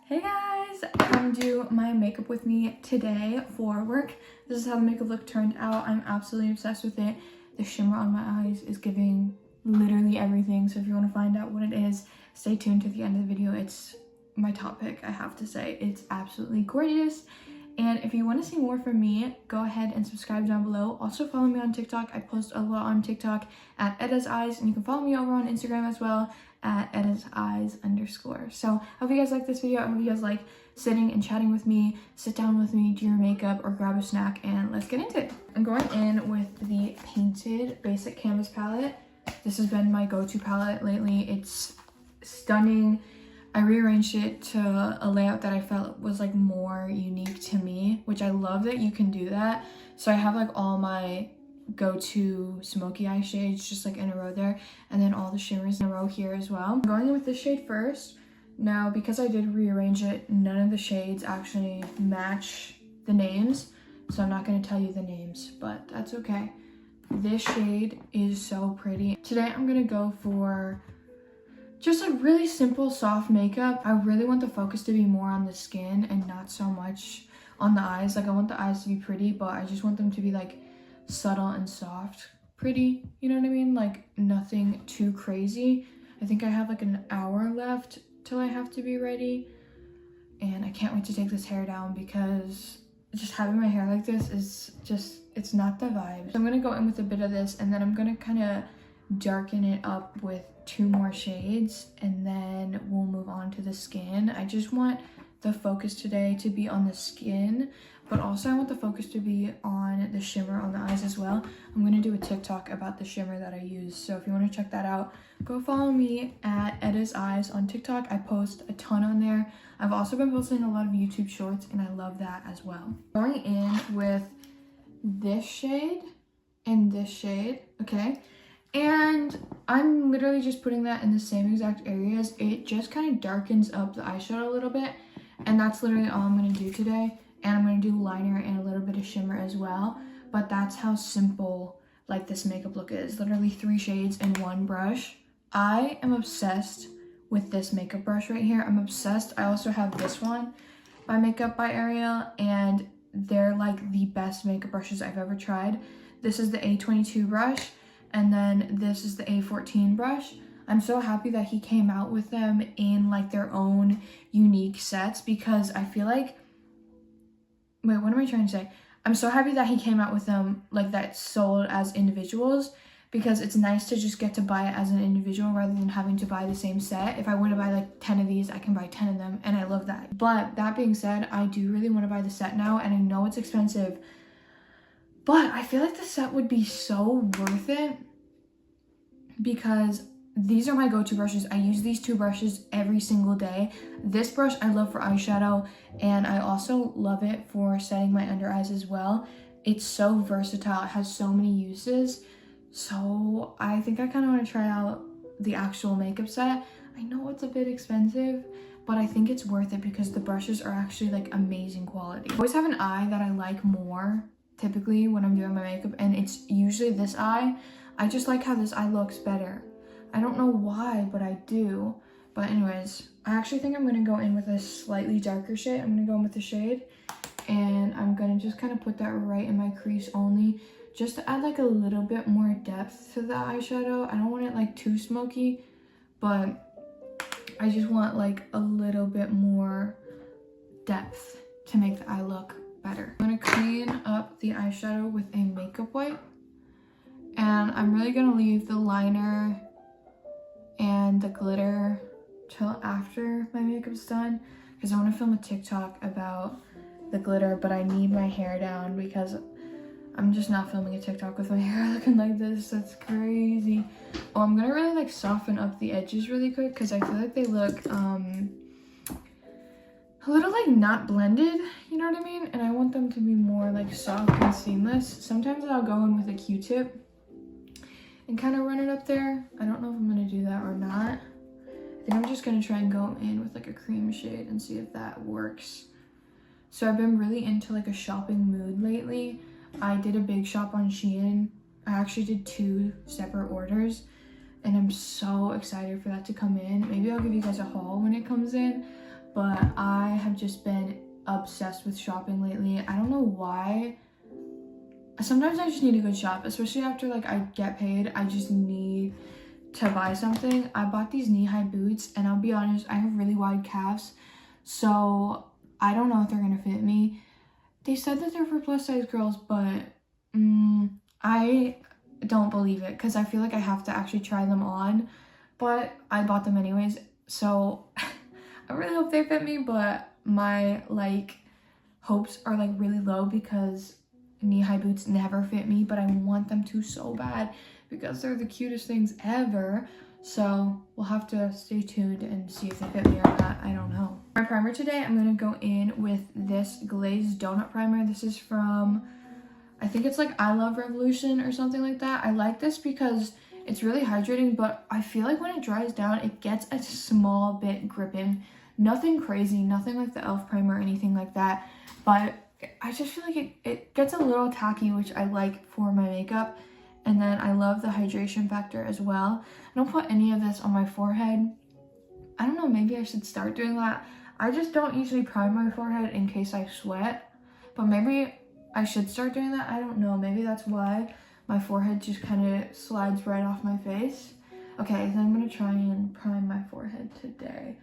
Hey guys, come do my makeup with me today for work. This is how the makeup look turned out. I'm absolutely obsessed with it. The shimmer on my eyes is giving literally everything. So if you want to find out what it is, stay tuned to the end of the video. It's my top pick, I have to say. It's absolutely gorgeous. And if you want to see more from me, go ahead and subscribe down below. Also follow me on TikTok. I post a lot on TikTok at Edda's Eyes, and you can follow me over on Instagram as well at Edda's Eyes _. So I hope you guys like this video. I hope you guys like sitting and chatting with me. Sit down with me, do your makeup, or grab a snack, and let's get into it. I'm going in with the Painted Basic Canvas palette. This has been my go-to palette lately. It's stunning. I rearranged it to a layout that I felt was like more unique to me, which I love that you can do that. So I have like all my go-to smoky eye shades just like in a row there, and then all the shimmers in a row here as well. I'm going in with this shade first. Now, because I did rearrange it, none of the shades actually match the names, so I'm not going to tell you the names, but that's okay. This shade is so pretty. Today I'm going to go for just a really simple soft makeup. I really want the focus to be more on the skin and not so much on the eyes. Like, I want the eyes to be pretty, but I just want them to be like subtle and soft pretty, you know what I mean? Like nothing too crazy. I think I have like an hour left till I have to be ready, and I can't wait to take this hair down because just having my hair like this is just, it's not the vibe. So I'm gonna go in with a bit of this, and then I'm gonna kind of darken it up with 2 more shades, and then we'll move on to the skin. I just want the focus today to be on the skin, but also I want the focus to be on the shimmer on the eyes as well. I'm going to do a TikTok about the shimmer that I use, so if you want to check that out, go follow me at Edda's Eyes on TikTok. I post a ton on there. I've also been posting a lot of YouTube shorts, and I love that as well. Going in with this shade and this shade, okay? And I'm literally just putting that in the same exact areas. It just kind of darkens up the eyeshadow a little bit, and that's literally all I'm going to do today. And I'm going to do liner and a little bit of shimmer as well, but that's how simple like this makeup look is. Literally 3 shades in 1 brush. I am obsessed with this makeup brush right here. I'm obsessed. I also have this one by Makeup by Ariel, and they're like the best makeup brushes I've ever tried. This is the A22 brush, and then this is the A14 brush. I'm so happy that he came out with them in like their own unique sets, because I feel like, wait, what am I trying to say? I'm so happy that he came out with them like that sold as individuals, because it's nice to just get to buy it as an individual rather than having to buy the same set. If I want to buy like 10 of these, I can buy 10 of them, and I love that. But that being said, I do really want to buy the set now, and I know it's expensive, but I feel like the set would be so worth it because these are my go-to brushes. I use these 2 brushes every single day. This brush I love for eyeshadow, and I also love it for setting my under eyes as well. It's so versatile. It has so many uses. So I think I kind of want to try out the actual makeup set. I know it's a bit expensive, but I think it's worth it because the brushes are actually like amazing quality. I always have an eye that I like more typically when I'm doing my makeup, and it's usually this eye. I just like how this eye looks better. I don't know why, but I do. But anyways, I actually think I'm going to go in with a slightly darker shade. I'm going to go in with the shade, and I'm going to just kind of put that right in my crease only, just to add like a little bit more depth to the eyeshadow. I don't want it like too smoky, but I just want like a little bit more depth to make the eye look better. I'm going to clean up the eyeshadow with a makeup wipe, and I'm really going to leave the liner and the glitter till after my makeup's done, because I want to film a TikTok about the glitter, but I need my hair down because I'm just not filming a TikTok with my hair looking like this. That's crazy. Oh, I'm gonna really like soften up the edges really quick because I feel like they look a little like not blended, you know what I mean? And I want them to be more like soft and seamless. Sometimes I'll go in with a Q-tip and kind of run it up there. I don't know if I'm gonna do that or not. I think I'm just gonna try and go in with like a cream shade and see if that works. So I've been really into like a shopping mood lately. I did a big shop on Shein. I actually did 2 separate orders, and I'm so excited for that to come in. Maybe I'll give you guys a haul when it comes in, but I have just been obsessed with shopping lately. I don't know why. Sometimes I just need a good shop, especially after like I get paid. I just need to buy something. I bought these knee-high boots, and I'll be honest, I have really wide calves, so I don't know if they're gonna fit me. They said that they're for plus size girls, but I don't believe it because I feel like I have to actually try them on, but I bought them anyways, so I really hope they fit me, but my like hopes are like really low because knee-high boots never fit me, but I want them to so bad because they're the cutest things ever. So we'll have to stay tuned and see if they fit me or not. I don't know. My primer today, I'm gonna go in with this glazed donut primer. This is from, I think it's like I Love Revolution or something like that. I like this because it's really hydrating, but I feel like when it dries down, it gets a small bit gripping. Nothing crazy, nothing like the e.l.f. primer or anything like that, but I just feel like it gets a little tacky, which I like for my makeup. And then I love the hydration factor as well. I don't put any of this on my forehead. I don't know, maybe I should start doing that. I just don't usually prime my forehead in case I sweat, but maybe I should start doing that. I don't know, maybe that's why my forehead just kind of slides right off my face. Okay, then I'm gonna try and prime my forehead today.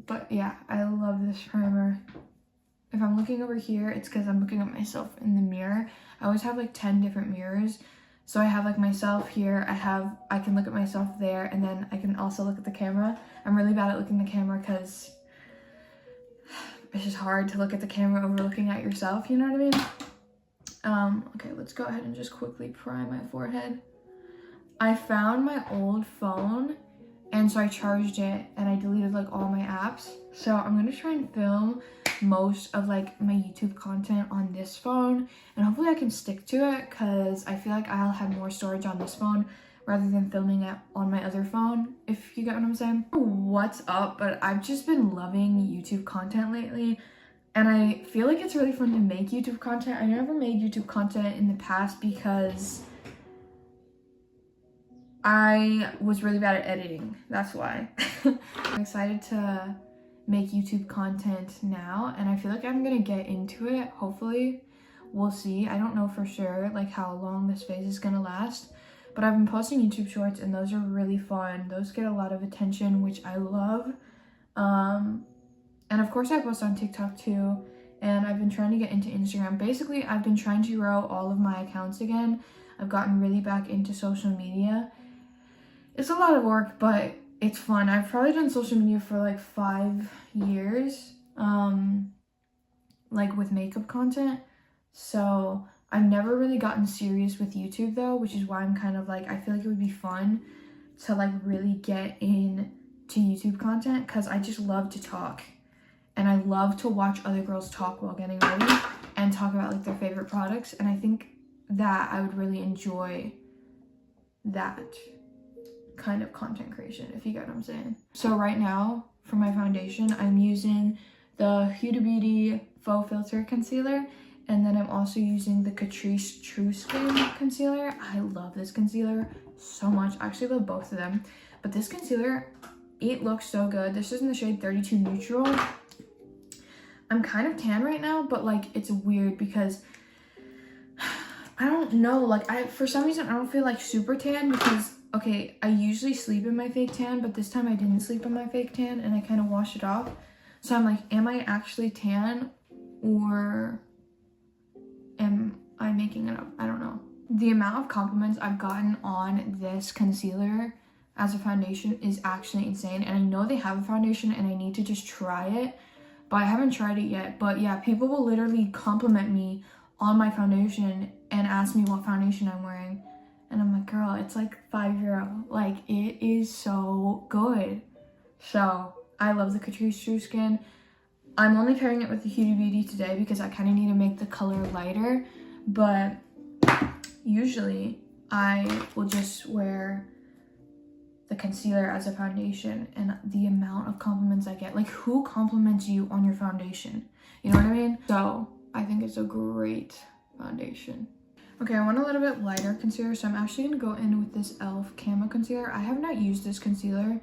But yeah, I love this primer. If I'm looking over here, it's because I'm looking at myself in the mirror. I always have like 10 different mirrors. So I have like myself here, I can look at myself there, and then I can also look at the camera. I'm really bad at looking at the camera because it's just hard to look at the camera over looking at yourself, you know what I mean? Okay, let's go ahead and just quickly prime my forehead. I found my old phone, and so I charged it and I deleted like all my apps. So I'm gonna try and film most of like my YouTube content on this phone, and hopefully I can stick to it because I feel like I'll have more storage on this phone rather than filming it on my other phone, if you get what I'm saying. What's up? But I've just been loving YouTube content lately, and I feel like it's really fun to make YouTube content. I never made YouTube content in the past because I was really bad at editing. That's why. I'm excited to make YouTube content now, and I feel like I'm gonna get into it. Hopefully, we'll see. I don't know for sure like how long this phase is gonna last, but I've been posting YouTube shorts and those are really fun. Those get a lot of attention, which I love. And of course I post on TikTok too, and I've been trying to get into Instagram. Basically, I've been trying to grow all of my accounts again. I've gotten really back into social media. It's a lot of work, but it's fun. I've probably done social media for like 5 years, like with makeup content. So I've never really gotten serious with YouTube though, which is why I'm kind of like, I feel like it would be fun to like really get into YouTube content because I just love to talk. And I love to watch other girls talk while getting ready and talk about like their favorite products. And I think that I would really enjoy that kind of content creation, if you get what I'm saying. So right now for my foundation, I'm using the Huda Beauty Faux Filter Concealer, and then I'm also using the Catrice True Skin Concealer. I love this concealer so much. I actually love both of them, but this concealer, it looks so good. This is in the shade 32 Neutral. I'm kind of tan right now, but like it's weird because I don't know, like for some reason I don't feel like super tan because, okay, I usually sleep in my fake tan, but this time I didn't sleep in my fake tan and I kind of washed it off. So I'm like, am I actually tan or am I making it up? I don't know. The amount of compliments I've gotten on this concealer as a foundation is actually insane. And I know they have a foundation and I need to just try it, but I haven't tried it yet. But yeah, people will literally compliment me on my foundation and ask me what foundation I'm wearing. And I'm like, girl, it's like €5. Like, it is so good. So I love the Catrice True Skin. I'm only pairing it with the Huda Beauty today because I kind of need to make the color lighter. But usually I will just wear the concealer as a foundation, and the amount of compliments I get, like who compliments you on your foundation? You know what I mean? So I think it's a great foundation. Okay, I want a little bit lighter concealer, so I'm actually gonna go in with this e.l.f. Camo Concealer. I have not used this concealer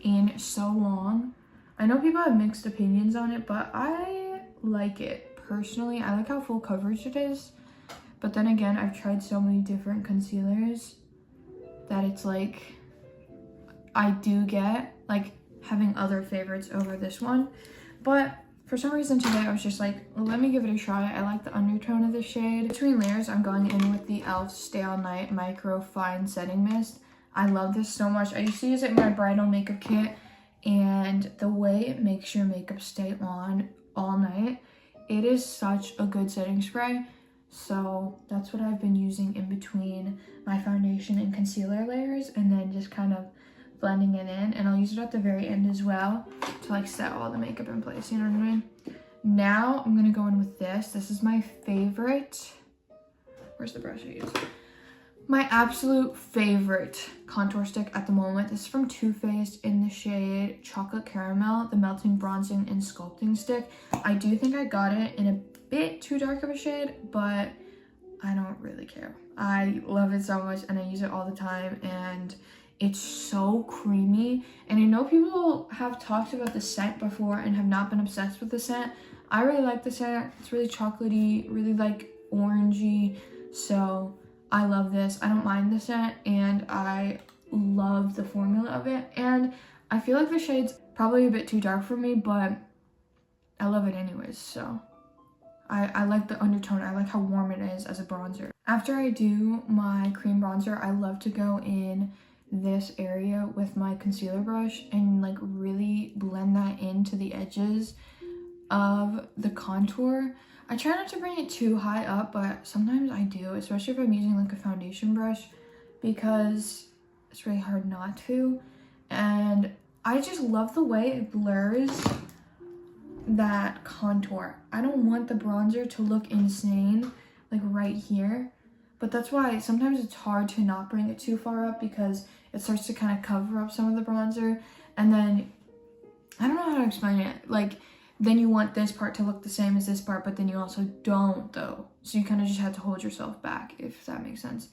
in so long. I know people have mixed opinions on it, but I like it personally. I like how full coverage it is. But then again, I've tried so many different concealers that it's like I do get like having other favorites over this one. But for some reason today I was just like, let me give it a try. I like the undertone of the shade. Between layers, I'm going in with the e.l.f. Stay All Night Micro Fine Setting Mist. I love this so much. I used to use it in my bridal makeup kit, and the way it makes your makeup stay on all night, it is such a good setting spray. So that's what I've been using in between my foundation and concealer layers, and then just kind of blending it in. And I'll use it at the very end as well to like set all the makeup in place, you know what I mean? Now I'm gonna go in with this. This is my favorite. Where's the brush I use? My absolute favorite contour stick at the moment. This is from Too Faced in the shade Chocolate Caramel, the Melting Bronzing and Sculpting Stick. I do think I got it in a bit too dark of a shade, but I don't really care. I love it so much and I use it all the time, and it's so creamy. And I know people have talked about the scent before and have not been obsessed with the scent. I really like the scent. It's really chocolatey, really like orangey. So I love this. I don't mind the scent, and I love the formula of it. And I feel like the shade's probably a bit too dark for me, but I love it anyways. So I like the undertone. I like how warm it is as a bronzer. After I do my cream bronzer, I love to go in this area with my concealer brush and like really blend that into the edges of the contour. I try not to bring it too high up, but sometimes I do, especially if I'm using like a foundation brush, because it's really hard not to. And I just love the way it blurs that contour. I don't want the bronzer to look insane like right here, but that's why sometimes it's hard to not bring it too far up, because it starts to kind of cover up some of the bronzer, and then I don't know how to explain it, like then you want this part to look the same as this part, but then you also don't though, so you kind of just have to hold yourself back, if that makes sense.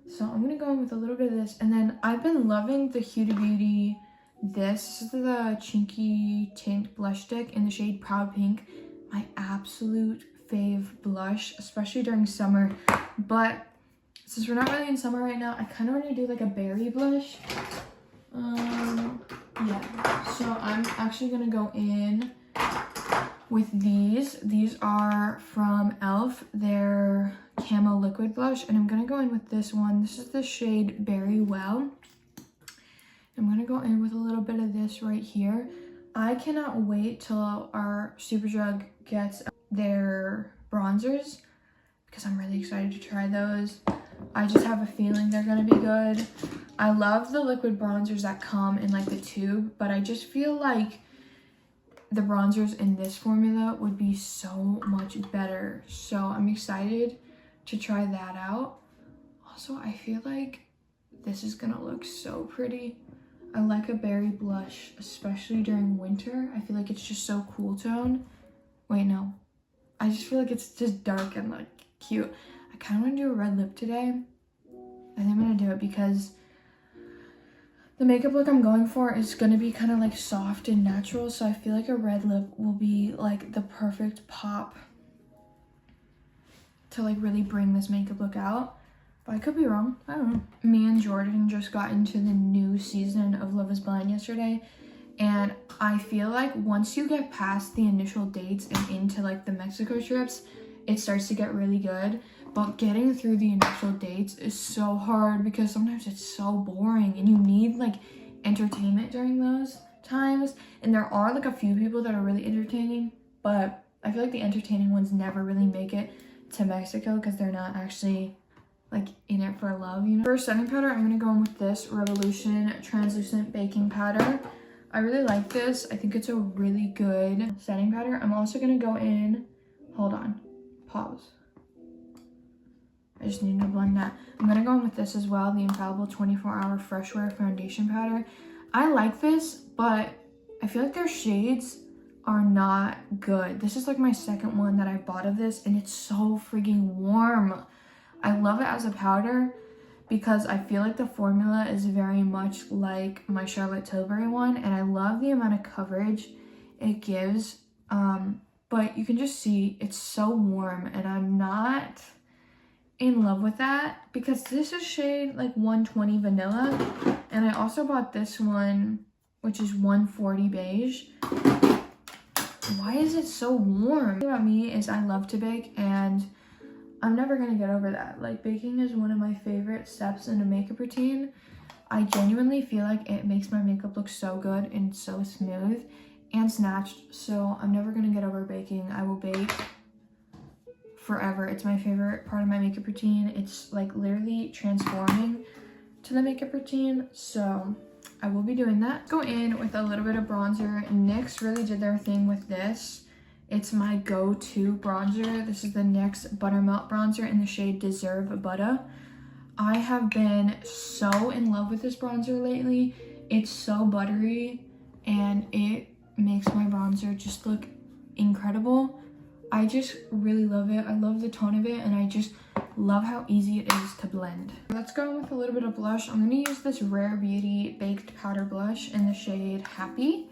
So I'm gonna go in with a little bit of this, and then I've been loving the Huda Beauty. This is the Chinky Tint blush stick in the shade Proud Pink. My absolute fave blush, especially during summer. But since we're not really in summer right now, I kind of want to do like a berry blush. Yeah, so I'm actually gonna go in with these. These are from e.l.f. They're Camo Liquid Blush, and I'm gonna go in with this one. This is the shade Berry Well. I'm gonna go in with a little bit of this right here. I cannot wait till our Superdrug gets their bronzers, because I'm really excited to try those. I just have a feeling they're gonna be good. I love the liquid bronzers that come in like the tube, but I just feel like the bronzers in this formula would be so much better. So I'm excited to try that out. Also, I feel like this is gonna look so pretty. I like a berry blush, especially during winter. I feel like it's just so cool tone. Wait, no. I just feel like it's just dark and like cute. I kind of want to do a red lip today. I think I'm going to do it because the makeup look I'm going for is going to be kind of like soft and natural. So I feel like a red lip will be like the perfect pop to like really bring this makeup look out. But I could be wrong. I don't know. Me and Jordan just got into the new season of Love is Blind yesterday. And I feel like once you get past the initial dates and into like the Mexico trips, it starts to get really good. But getting through the initial dates is so hard, because sometimes it's so boring and you need like entertainment during those times. And there are like a few people that are really entertaining, but I feel like the entertaining ones never really make it to Mexico because they're not actually like in it for love, you know. For setting powder, I'm gonna go in with this Revolution Translucent Baking Powder. I really like this. I think it's a really good setting powder. I'm also gonna go in, hold on, pause. I just need to blend that. I'm gonna go in with this as well, the Infallible 24-Hour Fresh Wear Foundation Powder. I like this, but I feel like their shades are not good. This is like my second one that I bought of this, and it's so freaking warm. I love it as a powder, because I feel like the formula is very much like my Charlotte Tilbury one, and I love the amount of coverage it gives. But you can just see it's so warm, and I'm not in love with that because this is shade like 120 vanilla, and I also bought this one, which is 140 beige. Why is it so warm? The thing about me is I love to bake, and I'm never gonna get over that. Like, baking is one of my favorite steps in a makeup routine. I genuinely feel like it makes my makeup look so good and so smooth and snatched, so I'm never gonna get over baking. I will bake forever. It's my favorite part of my makeup routine. It's like literally transforming to the makeup routine, so I will be doing that. Go in with a little bit of bronzer. NYX really did their thing with this. It's my go-to bronzer. This is the NYX Buttermelt bronzer in the shade Deserve Butter. I have been so in love with this bronzer lately. It's so buttery, and it makes my bronzer just look incredible. I just really love it. I love the tone of it, and I just love how easy it is to blend. Let's go in with a little bit of blush. I'm going to use this Rare Beauty Baked Powder Blush in the shade Happy.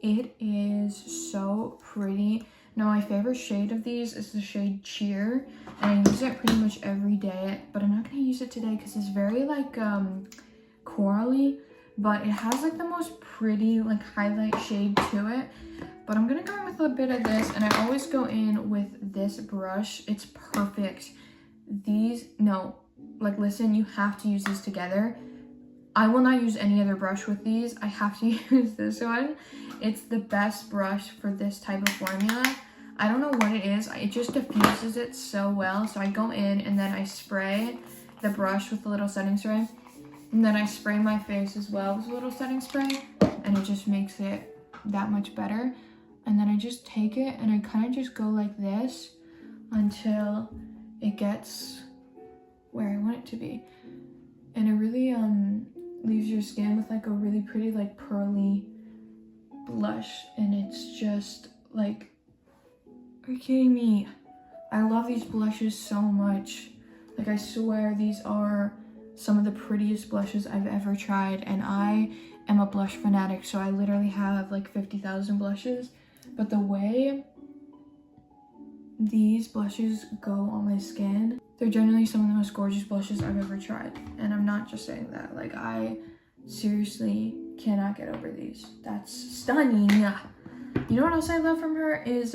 It is so pretty. Now, my favorite shade of these is the shade Cheer, and I use it pretty much every day, but I'm not going to use it today because it's very like corally, but it has like the most pretty like highlight shade to it. But I'm going to go in with a bit of this, and I always go in with this brush. It's perfect. Listen, you have to use these together. I will not use any other brush with these. I have to use this one. It's the best brush for this type of formula. I don't know what it is. It just diffuses it so well. So I go in and then I spray the brush with a little setting spray. And then I spray my face as well with a little setting spray. And it just makes it that much better. And then I just take it and I kind of just go like this until it gets where I want it to be. And it really leaves your skin with like a really pretty like pearly blush, and it's just like, are you kidding me? I love these blushes so much. Like, I swear these are some of the prettiest blushes I've ever tried, and I am a blush fanatic, so I literally have like 50,000 blushes. But the way these blushes go on my skin, they're generally some of the most gorgeous blushes I've ever tried. And I'm not just saying that. Like, I seriously cannot get over these. That's stunning. You know what else I love from her is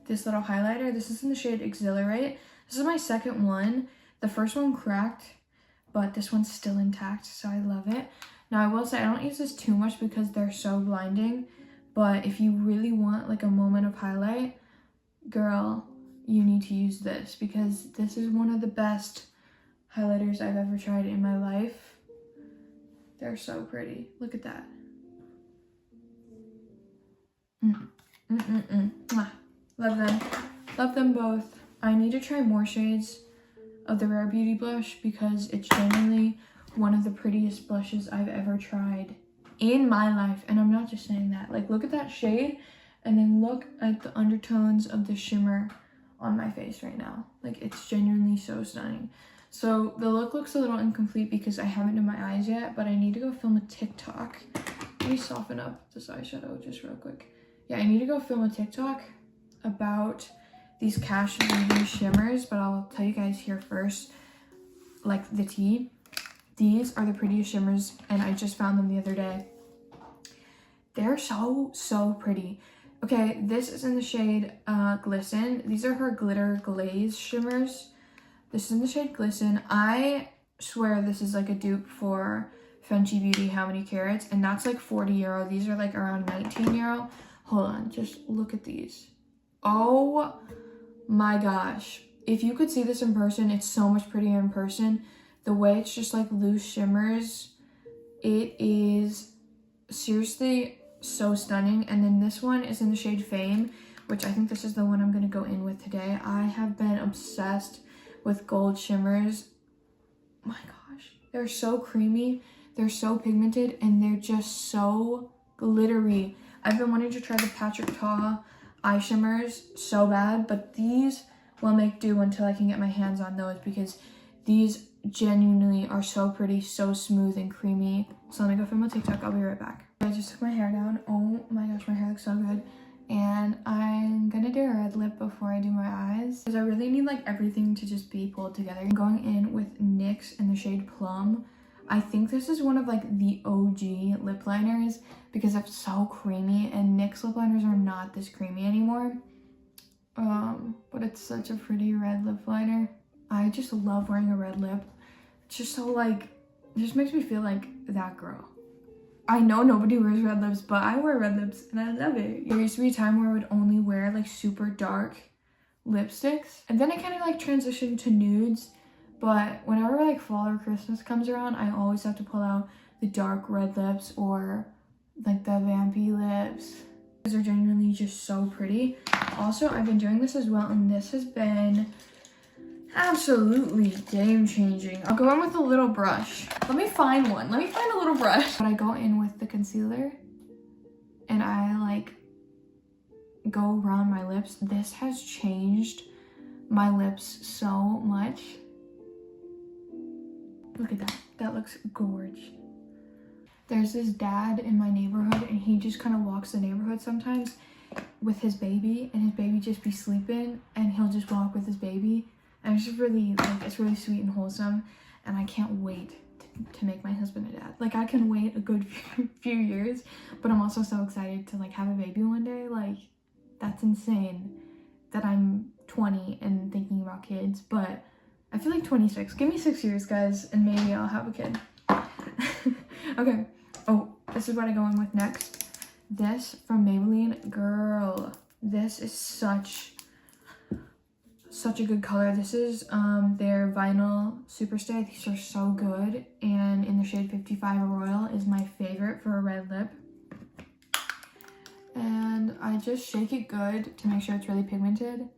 this little highlighter. This is in the shade Exhilarate. This is my second one. The first one cracked, but this one's still intact, so I love it. Now, I will say I don't use this too much because they're so blinding, but if you really want like a moment of highlight, girl, you need to use this because this is one of the best highlighters I've ever tried in my life. They're so pretty. Look at that. Love them. Love them both. I need to try more shades of the Rare Beauty blush because it's genuinely one of the prettiest blushes I've ever tried in my life. And I'm not just saying that. Like, look at that shade and then look at the undertones of the shimmer on my face right now. Like, it's genuinely so stunning. So the look looks a little incomplete because I haven't done my eyes yet, but I need to go film a TikTok. Let me soften up this eyeshadow just real quick. Yeah, I need to go film a TikTok about these Cash Beauty shimmers, but I'll tell you guys here first, like the tea. These are the prettiest shimmers, and I just found them the other day. They're so pretty. Okay, this is in the shade Glisten. These are her Glitter Glaze shimmers. This is in the shade Glisten. I swear this is like a dupe for Fenty Beauty How Many Carats, and that's like 40 euro. These are like around 19 euro. Hold on, just look at these. Oh my gosh. If you could see this in person, it's so much prettier in person. The way it's just like loose shimmers, it is seriously so stunning. And then this one is in the shade Fame, which I think this is the one I'm going to go in with today. I have been obsessed with gold shimmers. My gosh, they're so creamy, they're so pigmented, and they're just so glittery. I've been wanting to try the Patrick Ta eye shimmers so bad, but these will make do until I can get my hands on those because these genuinely are so pretty, so smooth and creamy. So let me go film a TikTok. I'll be right back. I just took my hair down. Oh my gosh, my hair looks so good. And I'm gonna do a red lip before I do my eyes because I really need like everything to just be pulled together. I'm going in with NYX in the shade Plum. I think this is one of like the OG lip liners because it's so creamy, and NYX lip liners are not this creamy anymore. But it's such a pretty red lip liner. I just love wearing a red lip. It's just so like, it just makes me feel like that girl. I know nobody wears red lips, but I wear red lips and I love it. There used to be a time where I would only wear like super dark lipsticks, and then I kind of like transitioned to nudes. But whenever like fall or Christmas comes around, I always have to pull out the dark red lips or like the vampy lips. These are genuinely just so pretty. Also, I've been doing this as well, and this has been absolutely game changing. I'll go in with a little brush. Let me find one. Let me find a little brush. But I go in with the concealer and I like go around my lips. This has changed my lips so much. Look at that. That looks gorge. There's this dad in my neighborhood, and he just kind of walks the neighborhood sometimes with his baby, and his baby just be sleeping, and he'll just walk with his baby. And it's just really, like, it's really sweet and wholesome, and I can't wait to make my husband a dad. Like, I can wait a good few years, but I'm also so excited to, like, have a baby one day. Like, that's insane that I'm 20 and thinking about kids, but I feel like 26. Give me 6 years, guys, and maybe I'll have a kid. Okay. Oh, this is what I go in with next. This from Maybelline. Girl, this is such a good color. This is their Vinyl Superstay. These are so good, and in the shade 55 Royal is my favorite for a red lip. And I just shake it good to make sure it's really pigmented,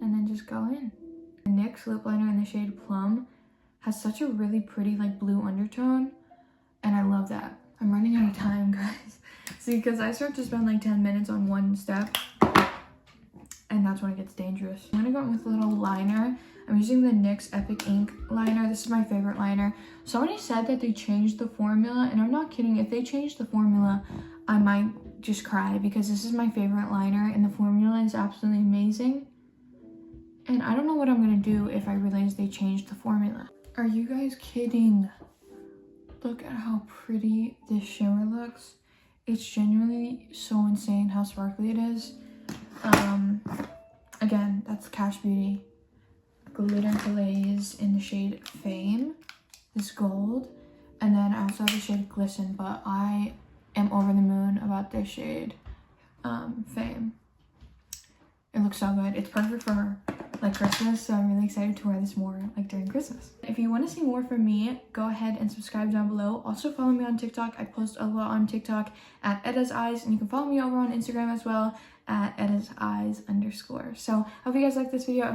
and then just go in. The NYX lip liner in the shade Plum has such a really pretty like blue undertone, and I love that. I'm running out of time, guys. See, because I start to spend like 10 minutes on one step, and that's when it gets dangerous. I'm gonna go in with a little liner. I'm using the NYX Epic Ink liner. This is my favorite liner. Somebody said that they changed the formula, and I'm not kidding. If they changed the formula, I might just cry, because this is my favorite liner, and the formula is absolutely amazing. And I don't know what I'm gonna do if I realize they changed the formula. Are you guys kidding? Look at how pretty this shimmer looks. It's genuinely so insane how sparkly it is. Again, that's Cash Beauty Glitter Glaze in the shade Fame, this gold. And then I also have the shade Glisten, but I am over the moon about this shade, Fame. It looks so good. It's perfect for like Christmas, so I'm really excited to wear this more like during Christmas. If you want to see more from me, go ahead and subscribe down below. Also follow me on TikTok. I post a lot on TikTok at Edda's Eyes, and you can follow me over on Instagram as well at Edda'sEyes_. So I hope you guys like this video.